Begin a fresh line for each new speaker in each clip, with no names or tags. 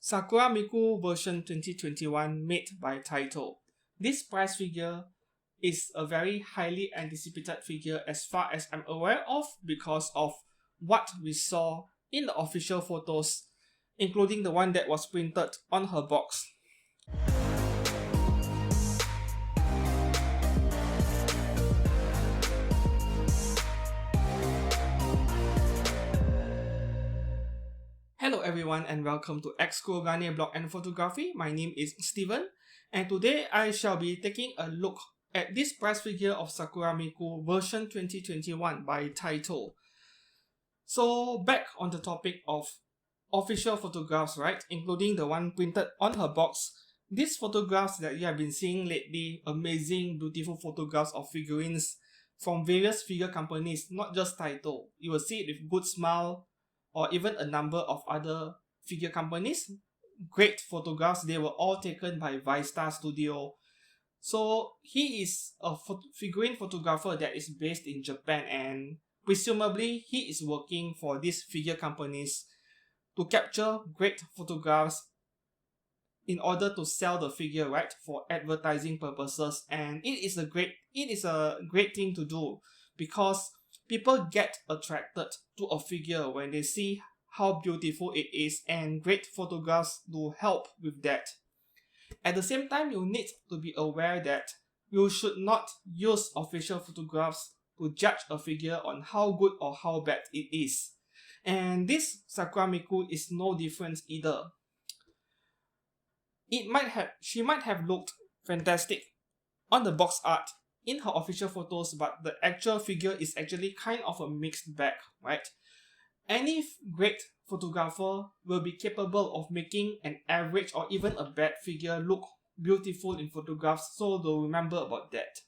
Sakura Miku version 2021 made by Taito. This price figure is a very highly anticipated figure as far as I'm aware of because of what we saw in the official photos, including the one that was printed on her box. Hello everyone and welcome to X-Kurogane Blog and Photography. My name is Steven and today I shall be taking a look at this price figure of Sakura Miku version 2021 by Taito. So back on the topic of official photographs, right, including the one printed on her box. These photographs that you have been seeing lately, amazing beautiful photographs of figurines from various figure companies, not just Taito. You will see it with Good Smile or even a number of other figure companies. Great photographs, they were all taken by Vista Studio. So he is a figurine photographer that is based in Japan, and presumably he is working for these figure companies to capture great photographs in order to sell the figure, right, for advertising purposes. And it is a great thing to do because people get attracted to a figure when they see how beautiful it is, and great photographs do help with that. At the same time, you need to be aware that you should not use official photographs to judge a figure on how good or how bad it is. And this Sakura Miku is no different either. She might have looked fantastic on the box art in her official photos, but the actual figure is actually kind of a mixed bag, right? Any great photographer will be capable of making an average or even a bad figure look beautiful in photographs, so do remember about that.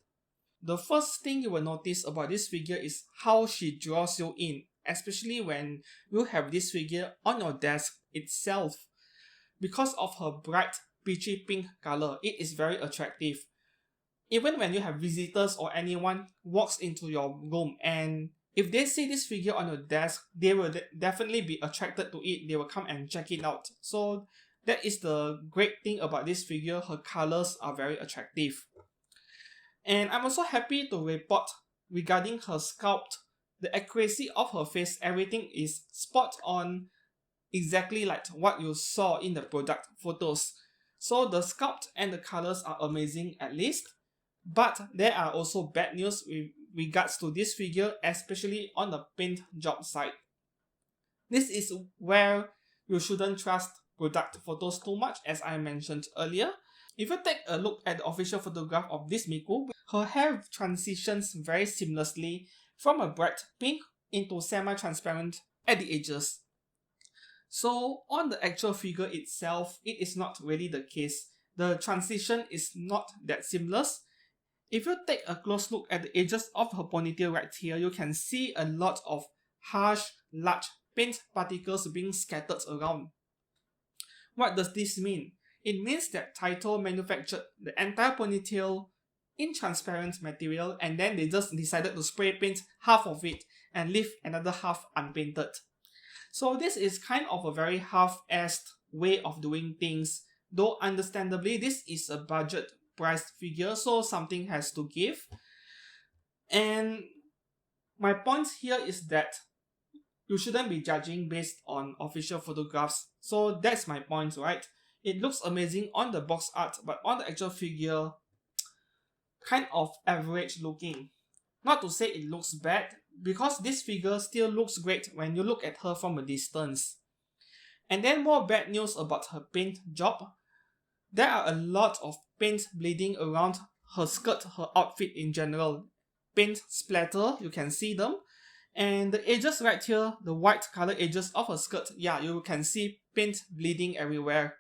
The first thing you will notice about this figure is how she draws you in, especially when you have this figure on your desk itself. Because of her bright peachy pink color, it is very attractive. Even when you have visitors or anyone walks into your room, and if they see this figure on your desk, they will definitely be attracted to it. They will come and check it out. So that is the great thing about this figure. Her colors are very attractive. And I'm also happy to report regarding her sculpt, the accuracy of her face, everything is spot on, exactly like what you saw in the product photos. So the sculpt and the colors are amazing at least. But there are also bad news with regards to this figure, especially on the paint job side. This is where you shouldn't trust product photos too much, as I mentioned earlier. If you take a look at the official photograph of this Miku, her hair transitions very seamlessly from a bright pink into semi-transparent at the edges. So on the actual figure itself, it is not really the case. The transition is not that seamless. If you take a close look at the edges of her ponytail right here, you can see a lot of harsh, large paint particles being scattered around. What does this mean? It means that Taito manufactured the entire ponytail in transparent material, and then they just decided to spray paint half of it and leave another half unpainted. So this is kind of a very half-assed way of doing things, though understandably this is a budget priced figure, so something has to give. And my point here is that you shouldn't be judging based on official photographs. So that's my point, right? It looks amazing on the box art, but on the actual figure, kind of average looking. Not to say it looks bad, because this figure still looks great when you look at her from a distance. And then more bad news about her paint job. There are a lot of paint bleeding around her skirt, her outfit in general. Paint splatter, you can see them. And the edges right here, the white color edges of her skirt, yeah, you can see paint bleeding everywhere.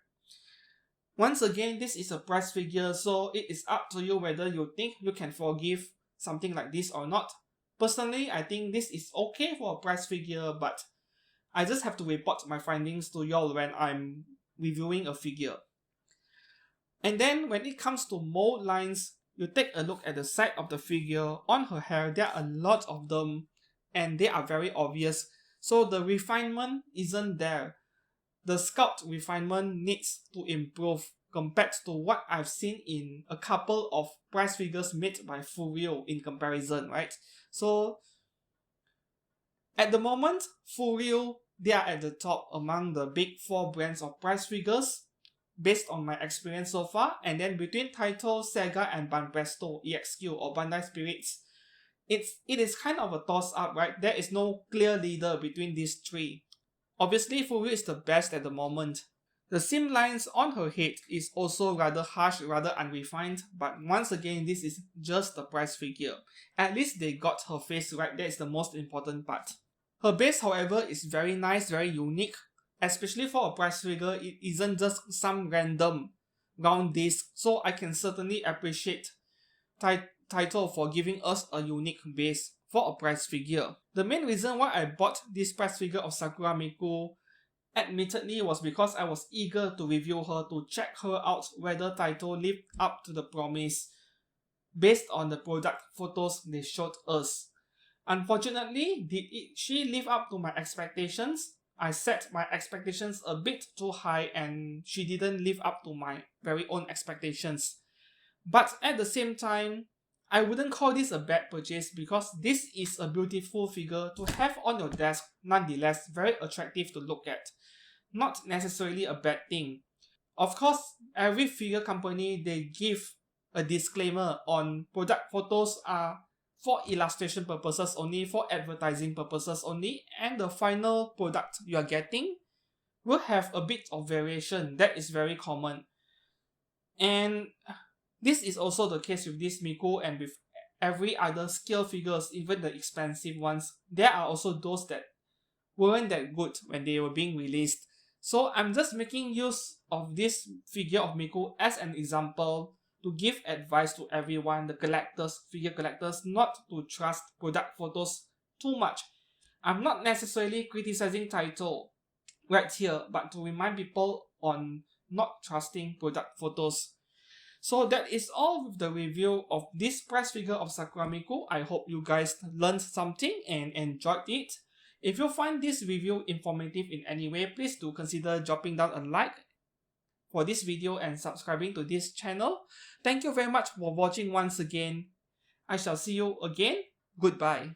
Once again, this is a price figure, so it is up to you whether you think you can forgive something like this or not. Personally, I think this is okay for a price figure, but I just have to report my findings to y'all when I'm reviewing a figure. And then when it comes to mold lines, you take a look at the side of the figure. On her hair, there are a lot of them and they are very obvious. So the refinement isn't there. the sculpt refinement needs to improve compared to what I've seen in a couple of price figures made by Furio in comparison, right? So at the moment, Furio, they are at the top among the big 4 brands of price figures based on my experience so far. And then between Taito, Sega, and Banpresto EXQ or Bandai Spirits, it is kind of a toss up, right? There is no clear leader between these 3. Obviously, Furio is the best at the moment. The seam lines on her head is also rather harsh, rather unrefined, but once again, this is just the price figure. At least they got her face right, that is the most important part. Her base, however, is very nice, very unique, especially for a price figure. It isn't just some random round disc, so I can certainly appreciate Taito for giving us a unique base for a price figure. The main reason why I bought this price figure of Sakura Miku admittedly was because I was eager to review her, to check her out whether Taito lived up to the promise based on the product photos they showed us. Unfortunately, she live up to my expectations? I set my expectations a bit too high and she didn't live up to my very own expectations. But at the same time, I wouldn't call this a bad purchase because this is a beautiful figure to have on your desk, nonetheless very attractive to look at. Not necessarily a bad thing. Of course, every figure company, they give a disclaimer on product photos are for illustration purposes only, for advertising purposes only, and the final product you are getting will have a bit of variation. That is very common. And this is also the case with this Miku and with every other scale figures, even the expensive ones. There are also those that weren't that good when they were being released. So I'm just making use of this figure of Miku as an example to give advice to everyone, the collectors, figure collectors, not to trust product photos too much. I'm not necessarily criticizing Taito right here, but to remind people on not trusting product photos. So that is all with the review of this price figure of Sakura Miku. I hope you guys learned something and enjoyed it. If you find this review informative in any way, please do consider dropping down a like for this video and subscribing to this channel. Thank you very much for watching once again. I shall see you again. Goodbye.